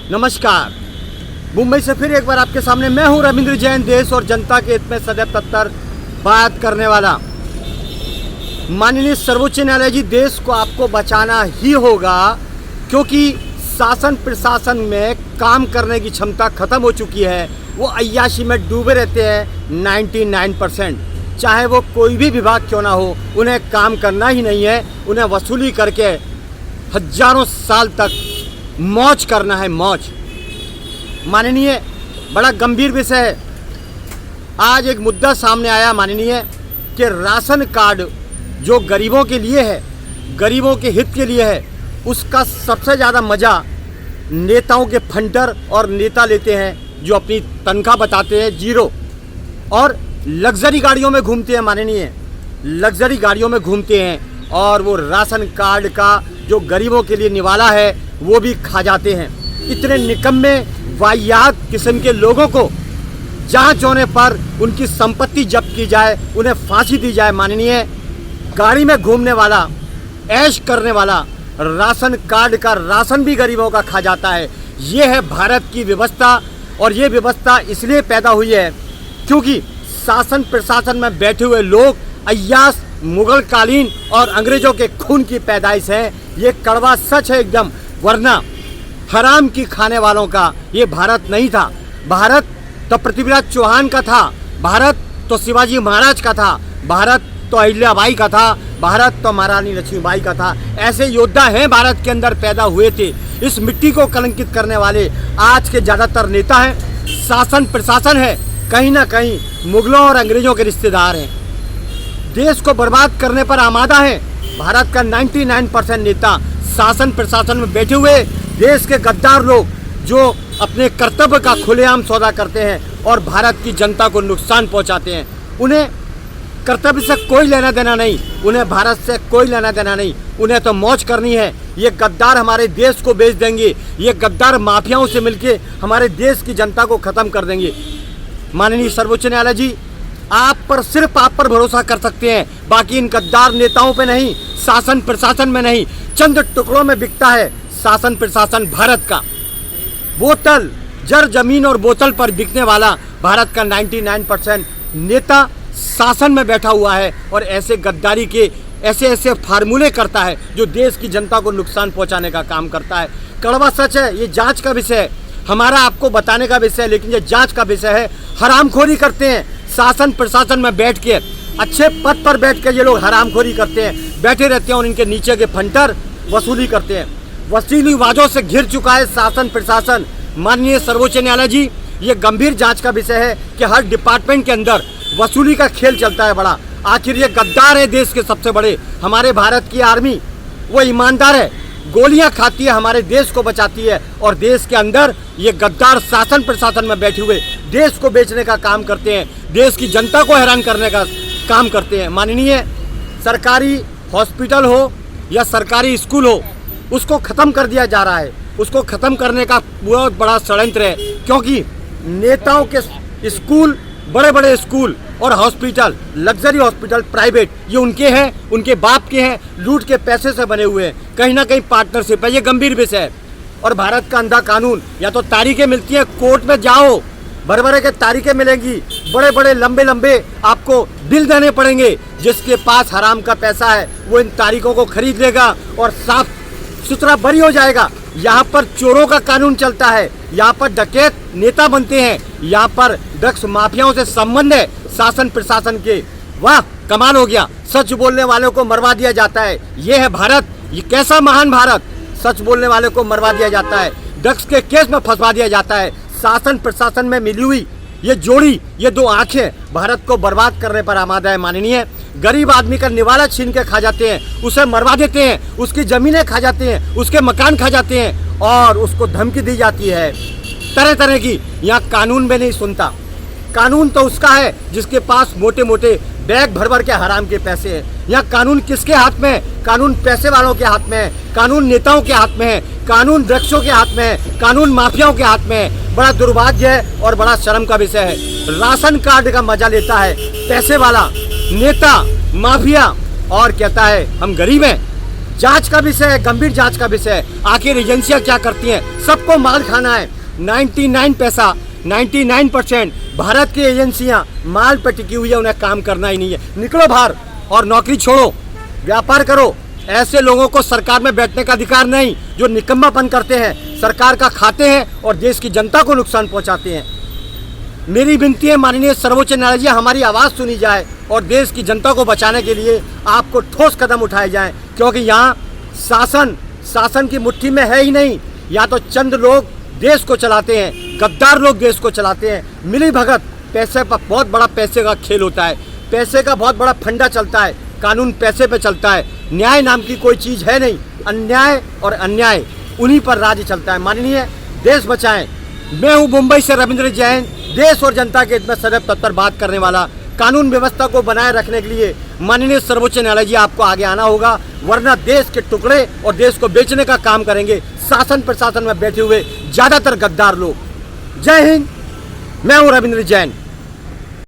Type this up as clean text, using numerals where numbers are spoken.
नमस्कार। मुंबई से फिर एक बार आपके सामने मैं हूं रविंद्र जैन, देश और जनता के हित में सदैव तत्पर बात करने वाला। माननीय सर्वोच्च न्यायालय जी, देश को आपको बचाना ही होगा क्योंकि शासन प्रशासन में काम करने की क्षमता खत्म हो चुकी है। वो अय्याशी में डूबे रहते हैं 99%। चाहे वो कोई भी विभाग क्यों ना हो, उन्हें काम करना ही नहीं है। उन्हें वसूली करके हजारों साल तक मौज करना है, मौज। माननीय, बड़ा गंभीर विषय है। आज एक मुद्दा सामने आया माननीय कि राशन कार्ड जो गरीबों के लिए है, गरीबों के हित के लिए है, उसका सबसे ज़्यादा मज़ा नेताओं के फंडर और नेता लेते हैं जो अपनी तनख्वाह बताते हैं जीरो और लग्जरी गाड़ियों में घूमते हैं। माननीय, लग्जरी गाड़ियों में घूमते हैं और वो राशन कार्ड का जो गरीबों के लिए निवाला है वो भी खा जाते हैं। इतने निकम्मे वाहियात किस्म के लोगों को जांच होने पर उनकी संपत्ति जब्त की जाए, उन्हें फांसी दी जाए। माननीय, गाड़ी में घूमने वाला, ऐश करने वाला, राशन कार्ड का राशन भी गरीबों का खा जाता है। ये है भारत की व्यवस्था और ये व्यवस्था इसलिए पैदा हुई है क्योंकि शासन प्रशासन में बैठे हुए लोग अय्यास, मुगल कालीन और अंग्रेजों के खून की पैदाइश है। ये कड़वा सच है एकदम, वरना हराम की खाने वालों का ये भारत नहीं था। भारत तो पृथ्वीराज चौहान का था, भारत तो शिवाजी महाराज का था, भारत तो अहिल्याबाई का था, भारत तो महारानी लक्ष्मीबाई का था। ऐसे योद्धा हैं भारत के अंदर पैदा हुए थे। इस मिट्टी को कलंकित करने वाले आज के ज़्यादातर नेता हैं, शासन प्रशासन है, कहीं ना कहीं मुगलों और अंग्रेजों के रिश्तेदार हैं। देश को बर्बाद करने पर आमादा हैं। भारत का 99% नेता शासन प्रशासन में बैठे हुए देश के गद्दार लोग जो अपने कर्तव्य का खुलेआम सौदा करते हैं और भारत की जनता को नुकसान पहुंचाते हैं। उन्हें कर्तव्य से कोई लेना देना नहीं, उन्हें भारत से कोई लेना देना नहीं, उन्हें तो मौज करनी है। ये गद्दार हमारे देश को बेच देंगे, ये गद्दार माफियाओं से मिलके हमारे देश की जनता को ख़त्म कर देंगे। माननीय सर्वोच्च न्यायालय जी, आप पर, सिर्फ आप पर भरोसा कर सकते हैं, बाकी इन गद्दार नेताओं पे नहीं, शासन प्रशासन में नहीं। चंद टुकड़ों में बिकता है शासन प्रशासन भारत का। बोतल, जर जमीन और बोतल पर बिकने वाला भारत का 99% नेता शासन में बैठा हुआ है और ऐसे गद्दारी के ऐसे फार्मूले करता है जो देश की जनता को नुकसान पहुंचाने का काम करता है। कड़वा सच है, ये जांच का विषय है, हमारा आपको बताने का विषय है, लेकिन ये जांच का विषय है। हरामखोरी करते हैं शासन प्रशासन में बैठ के, अच्छे पद पर बैठ के ये लोग हरामखोरी करते हैं, बैठे रहते हैं और इनके नीचे के फंटर वसूली करते हैं। वसूली वाजों से घिर चुका है शासन प्रशासन। माननीय सर्वोच्च न्यायालय जी, ये गंभीर जांच का विषय है कि हर डिपार्टमेंट के अंदर वसूली का खेल चलता है बड़ा। आखिर ये गद्दार है देश के सबसे बड़े। हमारे भारत की आर्मी वो ईमानदार है, गोलियां खाती है, हमारे देश को बचाती है, और देश के अंदर ये गद्दार शासन प्रशासन में बैठे हुए देश को बेचने का काम करते हैं, देश की जनता को हैरान करने का काम करते हैं। माननीय, सरकारी हॉस्पिटल हो या सरकारी स्कूल हो, उसको ख़त्म कर दिया जा रहा है। उसको ख़त्म करने का बहुत बड़ा षड्यंत्र है क्योंकि नेताओं के स्कूल, बड़े बड़े स्कूल और हॉस्पिटल, लग्जरी हॉस्पिटल प्राइवेट, ये उनके हैं, उनके बाप के हैं, लूट के पैसे से बने हुए हैं, कहीं ना कहीं पार्टनरशिप है। ये गंभीर विषय है। और भारत का अंधा कानून, या तो तारीखें मिलती हैं, कोर्ट में जाओ, भर भरे के तारीखें मिलेंगी, बड़े बड़े लंबे लंबे आपको बिल देने पड़ेंगे। जिसके पास हराम का पैसा है वो इन तारीखों को खरीद लेगा और साफ सुथरा बरी हो जाएगा। यहाँ पर चोरों का कानून चलता है, यहाँ पर डकैत नेता बनते हैं, यहाँ पर ड्रग्स माफियाओं से संबंध है शासन प्रशासन के। वाह, कमाल हो गया। सच बोलने वालों को मरवा दिया जाता है। ये है भारत, ये कैसा महान भारत। सच बोलने वाले को मरवा दिया जाता है, ड्रग्स के केस में फंसवा दिया जाता है। शासन प्रशासन में मिली हुई ये जोड़ी, ये दो आंखें भारत को बर्बाद करने पर आमादा है। माननीय, गरीब आदमी का निवाला छीन के खा जाते हैं, उसे मरवा देते हैं, उसकी ज़मीनें खा जाते हैं, उसके मकान खा जाते हैं और उसको धमकी दी जाती है तरह तरह की। यहाँ कानून में नहीं सुनता। कानून तो उसका है जिसके पास मोटे मोटे बैग भर भर के हराम के पैसे हैं। यहाँ कानून किसके हाथ में है? कानून पैसे वालों के हाथ में है, कानून नेताओं के हाथ में है, कानून ड्रग्सों के हाथ में है, कानून माफियाओं के हाथ में है। बड़ा दुर्भाग्य है और बड़ा शर्म का विषय है। राशन कार्ड का मजा लेता है पैसे वाला नेता, माफिया, और कहता है हम गरीब हैं। जांच का विषय है, गंभीर जांच का विषय है। आखिर एजेंसियां क्या करती हैं? सबको माल खाना है। 99% भारत की एजेंसियां माल पर टिकी हुई है, उन्हें काम करना ही नहीं है। निकलो बाहर और नौकरी छोड़ो, व्यापार करो। ऐसे लोगों को सरकार में बैठने का अधिकार नहीं, जो निकम्मापन करते हैं, सरकार का खाते हैं और देश की जनता को नुकसान पहुंचाते हैं। मेरी विनती है माननीय सर्वोच्च न्यायालय जी, हमारी आवाज़ सुनी जाए और देश की जनता को बचाने के लिए आपको ठोस कदम उठाए जाएं, क्योंकि यहाँ शासन की मुट्ठी में है ही नहीं। या तो चंद लोग देश को चलाते हैं, गद्दार लोग देश को चलाते हैं। मिली भगत, पैसे पर बहुत बड़ा पैसे का खेल होता है, पैसे का बहुत बड़ा फंडा चलता है, कानून पैसे पे चलता है। न्याय नाम की कोई चीज़ है नहीं। अन्याय और अन्याय उन्हीं पर राज्य चलता है। माननीय, देश बचाएं। मैं हूँ मुंबई से रविंद्र जैन, देश और जनता के हित में सदैव तत्पर बात करने वाला। कानून व्यवस्था को बनाए रखने के लिए माननीय सर्वोच्च न्यायालय जी आपको आगे आना होगा, वरना देश के टुकड़े और देश को बेचने का काम करेंगे शासन प्रशासन में बैठे हुए ज़्यादातर गद्दार लोग। जय हिंद, मैं हूँ रविंद्र जैन।